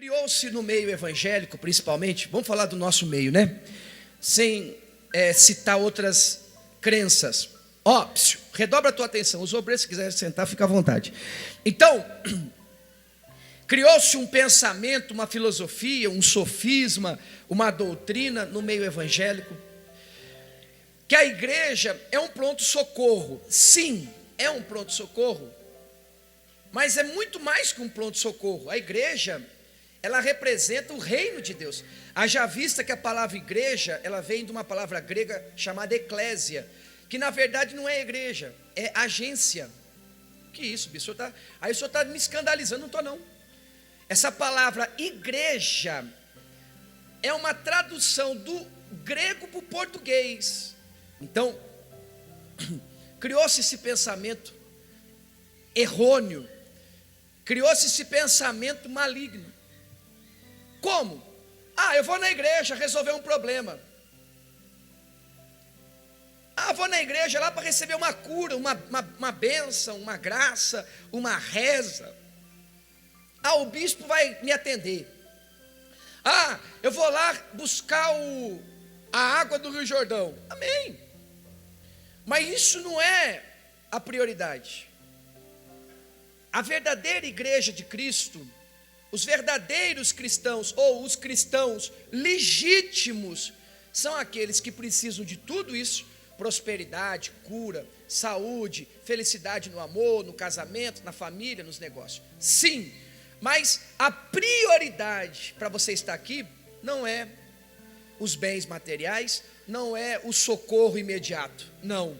Criou-se no meio evangélico, principalmente, vamos falar do nosso meio, né? Sem citar outras crenças. Redobra a tua atenção, os obreiros, se quiserem sentar, fica à vontade. Então, criou-se um pensamento, uma filosofia, um sofisma, uma doutrina no meio evangélico, que a igreja é um pronto-socorro. Sim, é um pronto-socorro, mas é muito mais que um pronto-socorro. A igreja, ela representa o reino de Deus. Haja vista que a palavra igreja, ela vem de uma palavra grega chamada eclésia, que na verdade não é igreja, é agência. Que isso, bicho? Aí o senhor está me escandalizando, não estou não. Essa palavra igreja é uma tradução do grego para o português. Então, criou-se esse pensamento errôneo, criou-se esse pensamento maligno. Como? Eu vou na igreja resolver um problema. Vou na igreja lá para receber uma cura, uma bênção, uma graça, uma reza. O bispo vai me atender. Eu vou lá buscar a água do Rio Jordão. Amém. Mas isso não é a prioridade. A verdadeira igreja de Cristo, os verdadeiros cristãos, ou os cristãos legítimos, são aqueles que precisam de tudo isso: prosperidade, cura, saúde, felicidade no amor, no casamento, na família, nos negócios. Sim, mas a prioridade para você estar aqui não é os bens materiais, não é o socorro imediato, não.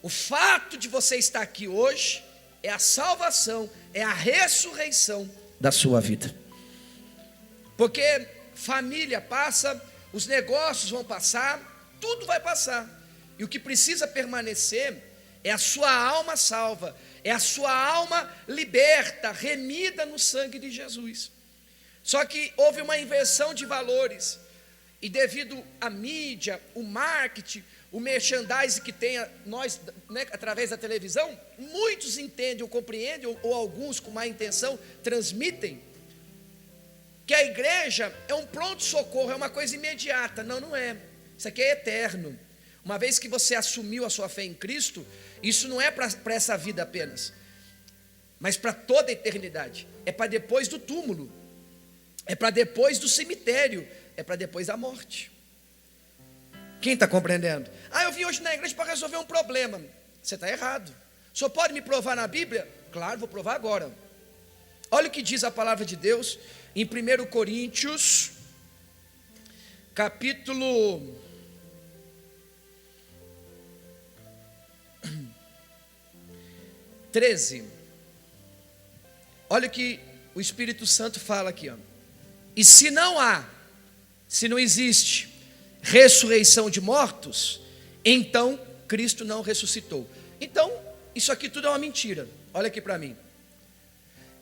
O fato de você estar aqui hoje é a salvação, é a ressurreição da sua vida. Porque família passa, os negócios vão passar, tudo vai passar. E o que precisa permanecer é a sua alma salva, é a sua alma liberta, remida no sangue de Jesus. Só que houve uma inversão de valores, e devido à mídia, o marketing, o merchandising que tem nós, né, através da televisão, muitos entendem ou compreendem, ou alguns com má intenção transmitem, que a igreja é um pronto-socorro, é uma coisa imediata. Não, não é. Isso aqui é eterno. Uma vez que você assumiu a sua fé em Cristo, isso não é para essa vida apenas, mas para toda a eternidade. É para depois do túmulo, é para depois do cemitério, é para depois da morte. Quem está compreendendo? Eu vim hoje na igreja para resolver um problema. Você está errado. O senhor pode me provar na Bíblia? Claro, vou provar agora. Olha o que diz a palavra de Deus em 1 Coríntios, capítulo 13. Olha o que o Espírito Santo fala aqui, E se não existe ressurreição de mortos, então Cristo não ressuscitou. Então, isso aqui tudo é uma mentira. Olha aqui para mim.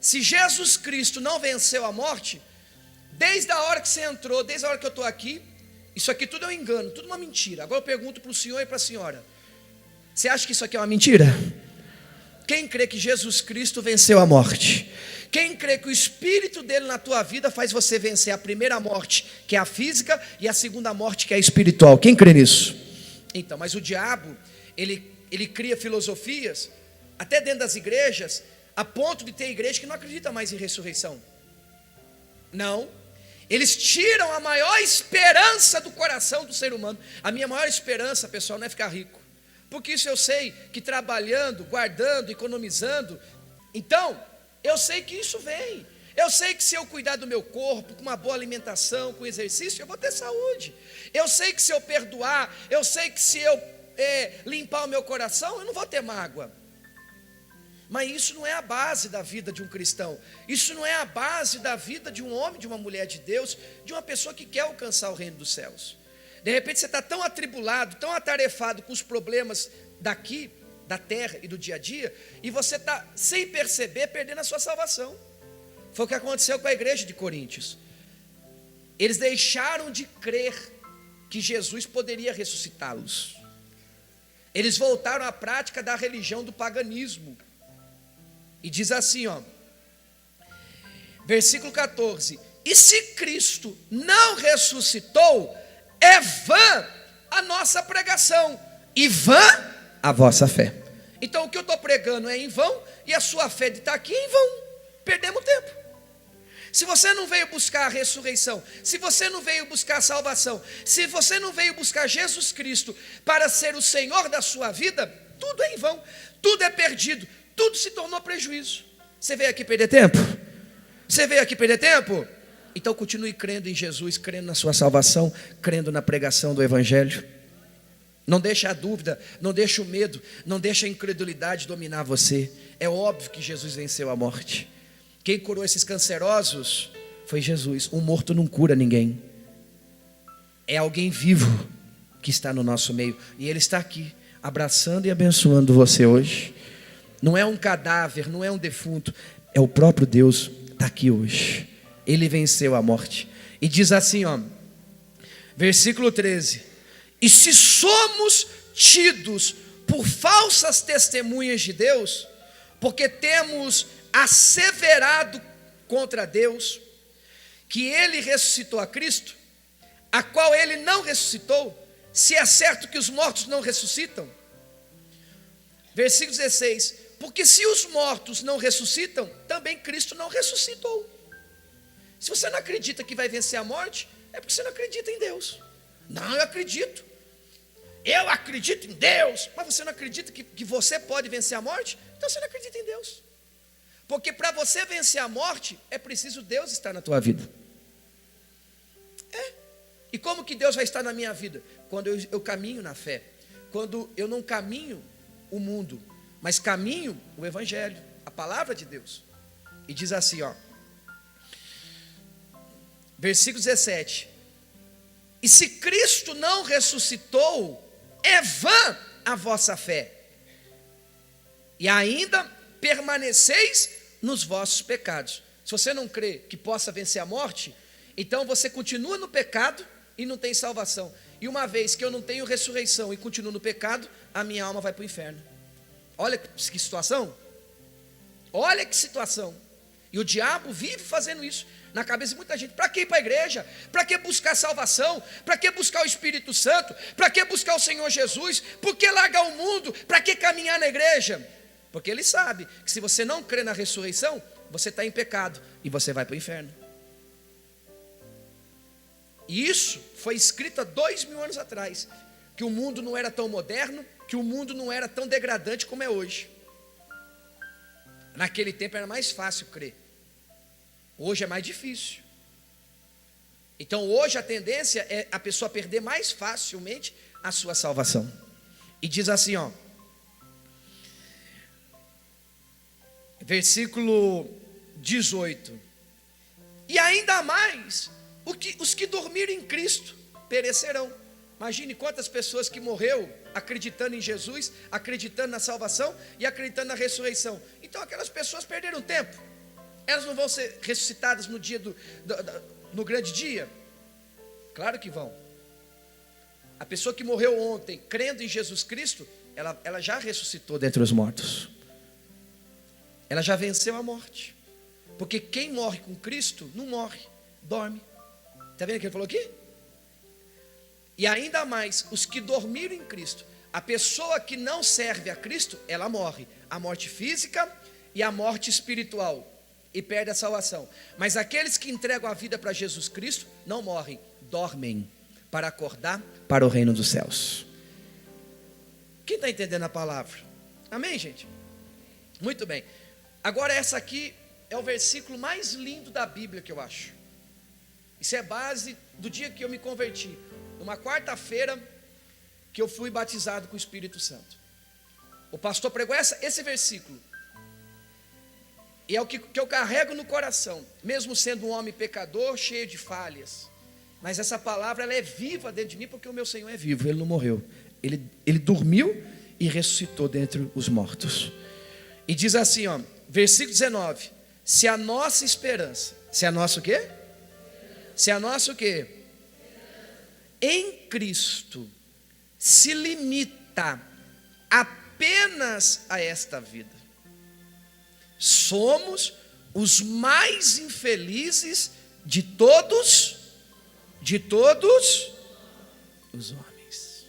Se Jesus Cristo não venceu a morte, desde a hora que você entrou, desde a hora que eu estou aqui, isso aqui tudo é um engano, tudo uma mentira. Agora eu pergunto para o senhor e para a senhora: você acha que isso aqui é uma mentira? Quem crê que Jesus Cristo venceu a morte? Quem crê que o Espírito dele na tua vida faz você vencer a primeira morte, que é a física, e a segunda morte, que é a espiritual? Quem crê nisso? Então, mas o diabo, ele cria filosofias, até dentro das igrejas, a ponto de ter igreja que não acredita mais em ressurreição. Não. Eles tiram a maior esperança do coração do ser humano. A minha maior esperança, pessoal, não é ficar rico, porque isso eu sei que trabalhando, guardando, economizando, então eu sei que isso vem. Eu sei que se eu cuidar do meu corpo, com uma boa alimentação, com exercício, eu vou ter saúde. Eu sei que se eu perdoar, eu sei que se eu limpar o meu coração, eu não vou ter mágoa. Mas isso não é a base da vida de um cristão. Isso não é a base da vida de um homem, de uma mulher de Deus, de uma pessoa que quer alcançar o reino dos céus. De repente você está tão atribulado, tão atarefado com os problemas daqui, da terra e do dia a dia, e você está, sem perceber, perdendo a sua salvação. Foi o que aconteceu com a igreja de Coríntios. Eles deixaram de crer que Jesus poderia ressuscitá-los. Eles voltaram à prática da religião do paganismo. E diz assim, versículo 14: E se Cristo não ressuscitou, é vã a nossa pregação e vã a vossa fé. Então o que eu estou pregando é em vão, e a sua fé de estar aqui é em vão. Perdemos tempo. Se você não veio buscar a ressurreição, se você não veio buscar a salvação, se você não veio buscar Jesus Cristo para ser o Senhor da sua vida, tudo é em vão, tudo é perdido, tudo se tornou prejuízo. Você veio aqui perder tempo? Você veio aqui perder tempo? Então continue crendo em Jesus, crendo na sua salvação, crendo na pregação do Evangelho. Não deixe a dúvida, não deixe o medo, não deixe a incredulidade dominar você. É óbvio que Jesus venceu a morte. Quem curou esses cancerosos foi Jesus. Um morto não cura ninguém. É alguém vivo que está no nosso meio. E Ele está aqui, abraçando e abençoando você hoje. Não é um cadáver, não é um defunto. É o próprio Deus, está aqui hoje. Ele venceu a morte. E diz assim, ó, versículo 13: e se somos tidos por falsas testemunhas de Deus, porque temos asseverado contra Deus que Ele ressuscitou a Cristo, a qual Ele não ressuscitou, se é certo que os mortos não ressuscitam. Versículo 16: porque se os mortos não ressuscitam, também Cristo não ressuscitou. Se você não acredita que vai vencer a morte, é porque você não acredita em Deus. Não, eu acredito em Deus, mas você não acredita que você pode vencer a morte? Então você não acredita em Deus. Porque para você vencer a morte, é preciso Deus estar na tua vida. E como que Deus vai estar na minha vida? Quando eu caminho na fé. Quando eu não caminho o mundo, mas caminho o Evangelho, a palavra de Deus. E diz assim, ó, versículo 17: e se Cristo não ressuscitou, é vã a vossa fé, e ainda permaneceis nos vossos pecados. Se você não crê que possa vencer a morte, então você continua no pecado e não tem salvação. E uma vez que eu não tenho ressurreição e continuo no pecado, a minha alma vai para o inferno. Olha que situação. Olha que situação. E o diabo vive fazendo isso na cabeça de muita gente. Para que ir para a igreja? Para que buscar salvação? Para que buscar o Espírito Santo? Para que buscar o Senhor Jesus? Por que largar o mundo? Para que caminhar na igreja? Porque ele sabe que se você não crê na ressurreição, você está em pecado e você vai para o inferno. E isso foi escrito há 2000 anos atrás, que o mundo não era tão moderno, que o mundo não era tão degradante como é hoje. Naquele tempo era mais fácil crer, hoje é mais difícil. Então hoje a tendência é a pessoa perder mais facilmente a sua salvação. E diz assim, ó, versículo 18: e ainda mais os que dormirem em Cristo perecerão. Imagine quantas pessoas que morreu acreditando em Jesus, acreditando na salvação e acreditando na ressurreição. Então aquelas pessoas perderam tempo. Elas não vão ser ressuscitadas no dia no grande dia? Claro que vão. A pessoa que morreu ontem crendo em Jesus Cristo, ela já ressuscitou dentre os mortos. Ela já venceu a morte. Porque quem morre com Cristo não morre, dorme. Está vendo o que ele falou aqui? E ainda mais, os que dormiram em Cristo. A pessoa que não serve a Cristo, ela morre. A morte física e a morte espiritual. E perde a salvação. Mas aqueles que entregam a vida para Jesus Cristo, não morrem, dormem. Para acordar para o reino dos céus. Quem está entendendo a palavra? Amém, gente? Muito bem. Agora essa aqui é o versículo mais lindo da Bíblia que eu acho. Isso é base do dia que eu me converti. Numa quarta-feira que eu fui batizado com o Espírito Santo. O pastor pregou esse versículo. E é o que eu carrego no coração. Mesmo sendo um homem pecador, cheio de falhas. Mas essa palavra ela é viva dentro de mim, porque o meu Senhor é vivo, Ele não morreu. Ele dormiu e ressuscitou dentre os mortos. E diz assim, ó, versículo 19: se a nossa esperança, se a nossa o quê? Se a nossa o quê? Em Cristo se limita apenas a esta vida, somos os mais infelizes de todos os homens.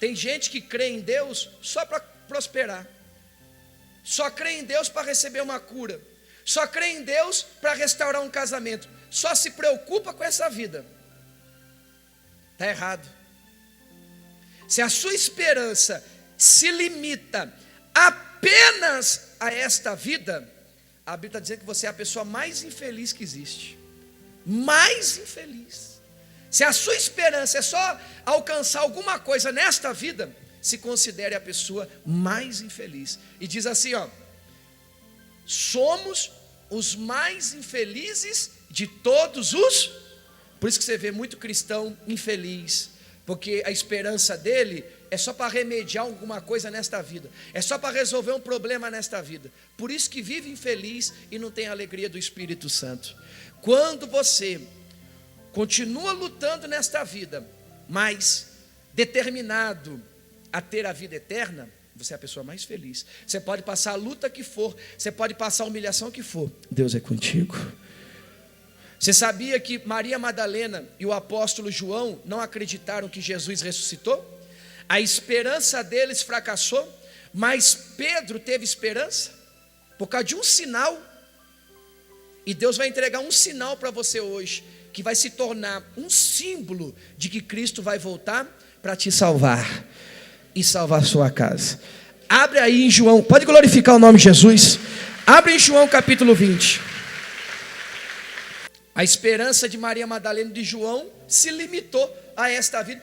Tem gente que crê em Deus só para prosperar, só crê em Deus para receber uma cura, só crê em Deus para restaurar um casamento, só se preocupa com essa vida. Está errado. Se a sua esperança se limita apenas a esta vida, a Bíblia está dizendo que você é a pessoa mais infeliz que existe. Mais infeliz. Se a sua esperança é só alcançar alguma coisa nesta vida, se considere a pessoa mais infeliz. E diz assim, ó: somos os mais infelizes de todos os. Por isso que você vê muito cristão infeliz, porque a esperança dele é só para remediar alguma coisa nesta vida, é só para resolver um problema nesta vida. Por isso que vive infeliz e não tem a alegria do Espírito Santo. Quando você continua lutando nesta vida, mas determinado a ter a vida eterna, você é a pessoa mais feliz. Você pode passar a luta que for, você pode passar a humilhação que for, Deus é contigo. Você sabia que Maria Madalena e o apóstolo João não acreditaram que Jesus ressuscitou? A esperança deles fracassou, mas Pedro teve esperança por causa de um sinal. E Deus vai entregar um sinal para você hoje, que vai se tornar um símbolo de que Cristo vai voltar para te salvar e salvar a sua casa. Abre aí em João, pode glorificar o nome de Jesus. Abre em João capítulo 20. A esperança de Maria Madalena e de João se limitou a esta vida.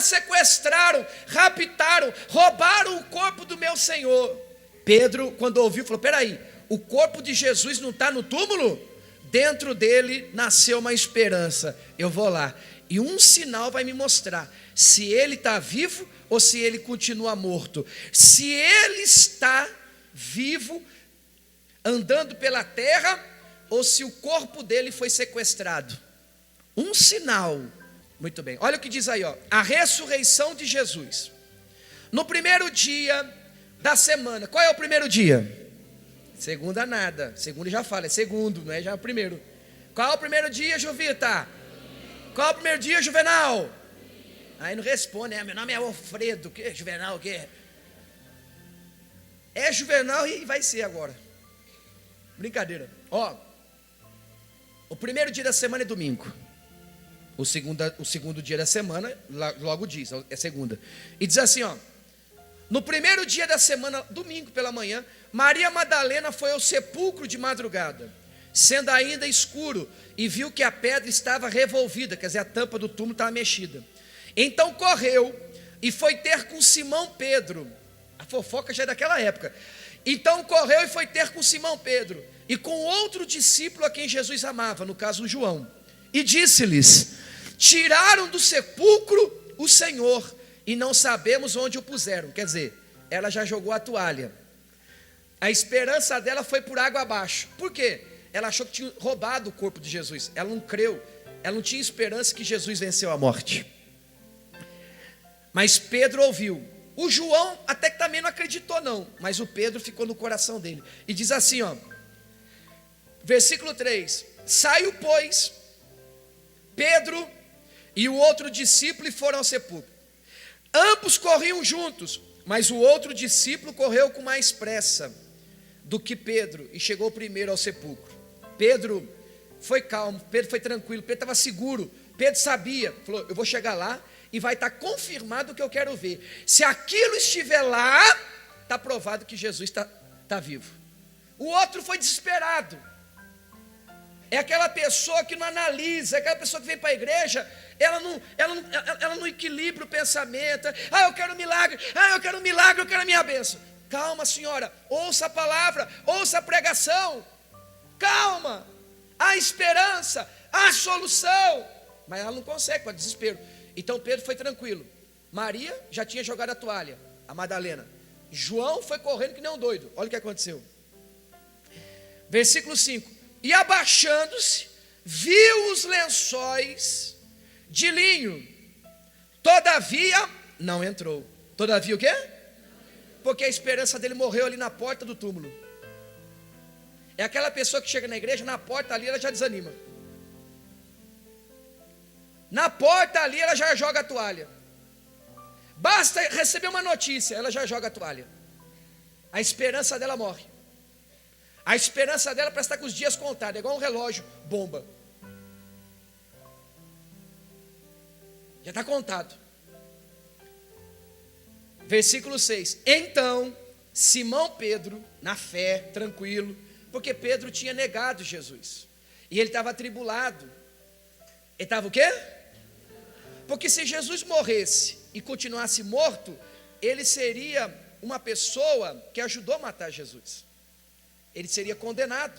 Sequestraram, raptaram, roubaram o corpo do meu Senhor. Pedro, quando ouviu, falou: peraí, o corpo de Jesus não está no túmulo? Dentro dele nasceu uma esperança. Eu vou lá, e um sinal vai me mostrar se ele está vivo ou se ele continua morto. Se ele está vivo, andando pela terra, ou se o corpo dele foi sequestrado. Um sinal. Muito bem, olha o que diz aí, ó. A ressurreição de Jesus. No primeiro dia da semana. Qual é o primeiro dia? Segunda nada. Segunda já fala, é segundo, não é já o primeiro. Qual é o primeiro dia, Jovita? Qual é o primeiro dia, Juvenal? Aí não responde, meu nome é Alfredo. Que Juvenal, o quê? É Juvenal e vai ser agora. Brincadeira. Ó, o primeiro dia da semana é domingo. O segundo dia da semana, logo diz, é segunda. E diz assim, ó: no primeiro dia da semana, domingo pela manhã, Maria Madalena foi ao sepulcro de madrugada, sendo ainda escuro, e viu que a pedra estava revolvida, quer dizer, a tampa do túmulo estava mexida. Então correu e foi ter com Simão Pedro. A fofoca já é daquela época. Então correu e foi ter com Simão Pedro e com outro discípulo a quem Jesus amava, no caso João, e disse-lhes: tiraram do sepulcro o Senhor e não sabemos onde o puseram. Quer dizer, ela já jogou a toalha. A esperança dela foi por água abaixo. Por quê? Ela achou que tinha roubado o corpo de Jesus. Ela não creu, ela não tinha esperança que Jesus venceu a morte. Mas Pedro ouviu. O João até que também não acreditou não, mas o Pedro ficou no coração dele. E diz assim, ó, versículo 3: saiu, pois, Pedro e o outro discípulo e foram ao sepulcro. Ambos corriam juntos, mas o outro discípulo correu com mais pressa do que Pedro e chegou primeiro ao sepulcro. Pedro foi calmo, Pedro foi tranquilo, Pedro estava seguro. Pedro sabia, falou: eu vou chegar lá e vai estar confirmado o que eu quero ver. Se aquilo estiver lá, está provado que Jesus está vivo. O outro foi desesperado. É aquela pessoa que não analisa, é aquela pessoa que vem para a igreja, ela não equilibra o pensamento. Eu quero um milagre, eu quero um milagre, eu quero a minha bênção. Calma, senhora, ouça a palavra, ouça a pregação. Calma, há esperança, há solução. Mas ela não consegue, com desespero. Então Pedro foi tranquilo. Maria já tinha jogado a toalha, a Madalena. João foi correndo que nem um doido. Olha o que aconteceu. Versículo 5: e abaixando-se, viu os lençóis de linho, todavia não entrou. Todavia o quê? Porque a esperança dele morreu ali na porta do túmulo. É aquela pessoa que chega na igreja, na porta ali ela já desanima. Na porta ali ela já joga a toalha. Basta receber uma notícia, ela já joga a toalha. A esperança dela morre. A esperança dela parece estar com os dias contados, é igual um relógio, bomba. Já está contado. Versículo 6. Então, Simão Pedro, na fé, tranquilo, porque Pedro tinha negado Jesus. E ele estava atribulado. Ele estava o quê? Porque se Jesus morresse e continuasse morto, ele seria uma pessoa que ajudou a matar Jesus. Ele seria condenado.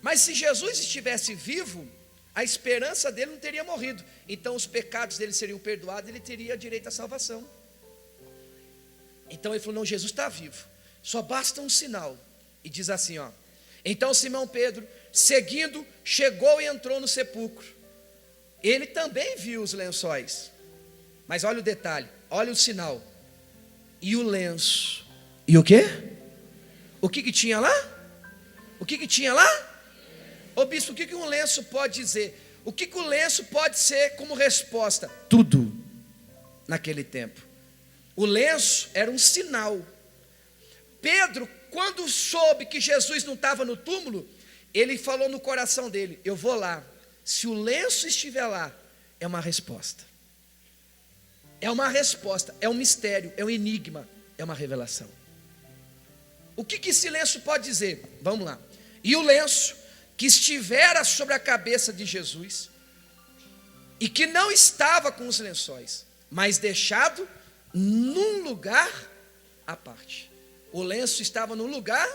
Mas se Jesus estivesse vivo, a esperança dele não teria morrido. Então os pecados dele seriam perdoados, ele teria direito à salvação. Então ele falou, não, Jesus está vivo, só basta um sinal. E diz assim, ó. Então Simão Pedro, seguindo, chegou e entrou no sepulcro. Ele também viu os lençóis. Mas olha o detalhe, olha o sinal. E o lenço. E o quê? O que tinha lá? O que tinha lá? Ô bispo, o que um lenço pode dizer? O que o lenço pode ser como resposta? Tudo naquele tempo. O lenço era um sinal. Pedro, quando soube que Jesus não estava no túmulo, ele falou no coração dele, eu vou lá. Se o lenço estiver lá, é uma resposta. É uma resposta, é um mistério, é um enigma, é uma revelação. O que esse lenço pode dizer? Vamos lá. E o lenço que estivera sobre a cabeça de Jesus, e que não estava com os lençóis, mas deixado num lugar à parte. O lenço estava num lugar,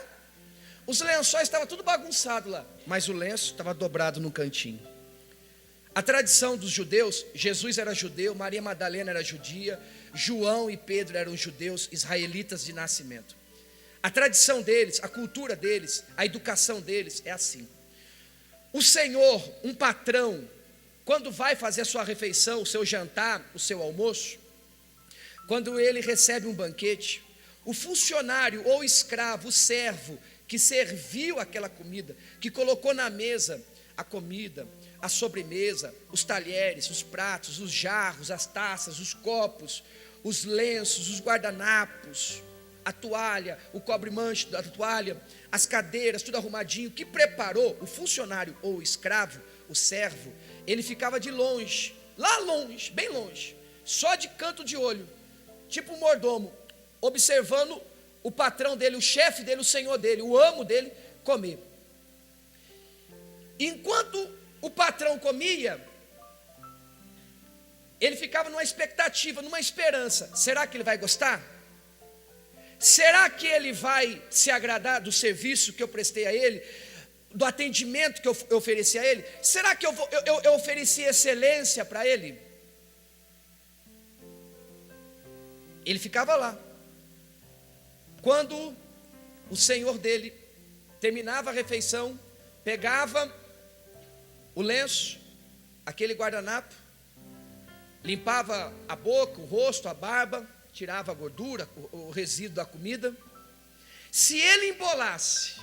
os lençóis estavam tudo bagunçado lá, mas o lenço estava dobrado no cantinho. A tradição dos judeus, Jesus era judeu, Maria Madalena era judia, João e Pedro eram judeus, israelitas de nascimento. A tradição deles, a cultura deles, a educação deles é assim. O Senhor, um patrão, quando vai fazer a sua refeição, o seu jantar, o seu almoço, quando ele recebe um banquete, o funcionário ou escravo, o servo que serviu aquela comida, que colocou na mesa a comida, a sobremesa, os talheres, os pratos, os jarros, as taças, os copos, os lenços, os guardanapos, a toalha, o cobre-manche da toalha, as cadeiras, tudo arrumadinho, que preparou o funcionário ou o escravo, o servo, ele ficava de longe, lá longe, bem longe, só de canto de olho, tipo um mordomo, observando o patrão dele, o chefe dele, o senhor dele, o amo dele, comer. Enquanto o patrão comia, ele ficava numa expectativa, numa esperança, será que ele vai gostar? Será que ele vai se agradar do serviço que eu prestei a ele, do atendimento que eu ofereci a ele? Será que eu ofereci excelência para ele? Ele ficava lá. Quando o senhor dele terminava a refeição, pegava o lenço, aquele guardanapo, limpava a boca, o rosto, a barba, tirava a gordura, o resíduo da comida. Se ele embolasse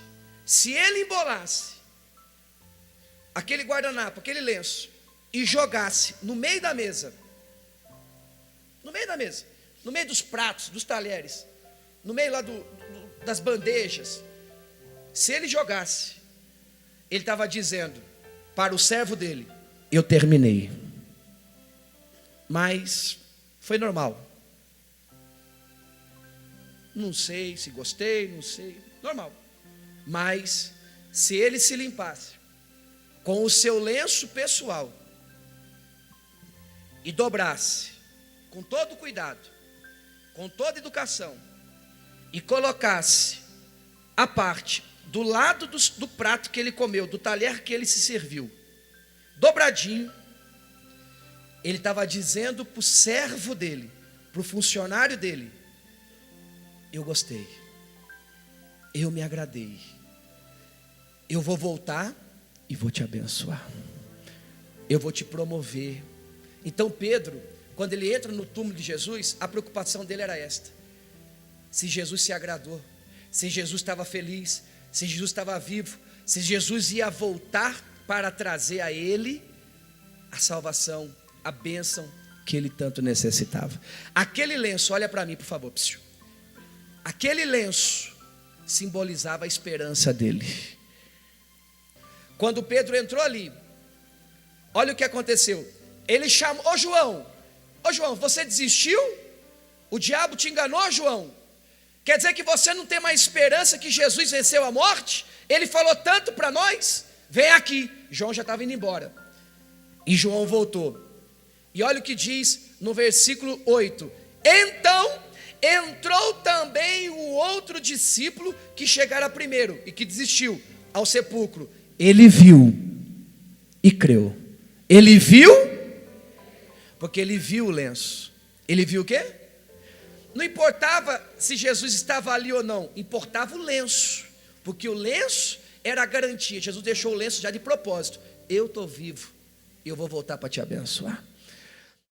aquele guardanapo, aquele lenço, e jogasse no meio da mesa, no meio dos pratos, dos talheres, no meio lá das bandejas, se ele jogasse, ele estava dizendo para o servo dele, eu terminei. Mas foi normal. Não sei se gostei, não sei, normal. Mas se ele se limpasse com o seu lenço pessoal e dobrasse com todo cuidado, com toda educação, e colocasse a parte do lado do prato que ele comeu, do talher que ele se serviu, dobradinho, ele estava dizendo para o servo dele, para o funcionário dele, eu gostei, eu me agradei, eu vou voltar e vou te abençoar, eu vou te promover. Então Pedro, quando ele entra no túmulo de Jesus, a preocupação dele era esta: se Jesus se agradou, se Jesus estava feliz, se Jesus estava vivo, se Jesus ia voltar para trazer a ele a salvação, a bênção que ele tanto necessitava. Aquele lenço, olha para mim por favor, psiu. Aquele lenço simbolizava a esperança dele. Quando Pedro entrou ali, olha o que aconteceu. Ele chamou: ô João, você desistiu? O diabo te enganou, João? Quer dizer que você não tem mais esperança que Jesus venceu a morte? Ele falou tanto para nós, vem aqui. João já estava indo embora, e João voltou. E olha o que diz no versículo 8: então entrou também o outro discípulo que chegara primeiro e que desistiu ao sepulcro. Ele viu e creu. Ele viu, porque ele viu o lenço. Ele viu o quê? Não importava se Jesus estava ali ou não, importava o lenço, porque o lenço era a garantia. Jesus deixou o lenço já de propósito: eu estou vivo, eu vou voltar para te abençoar.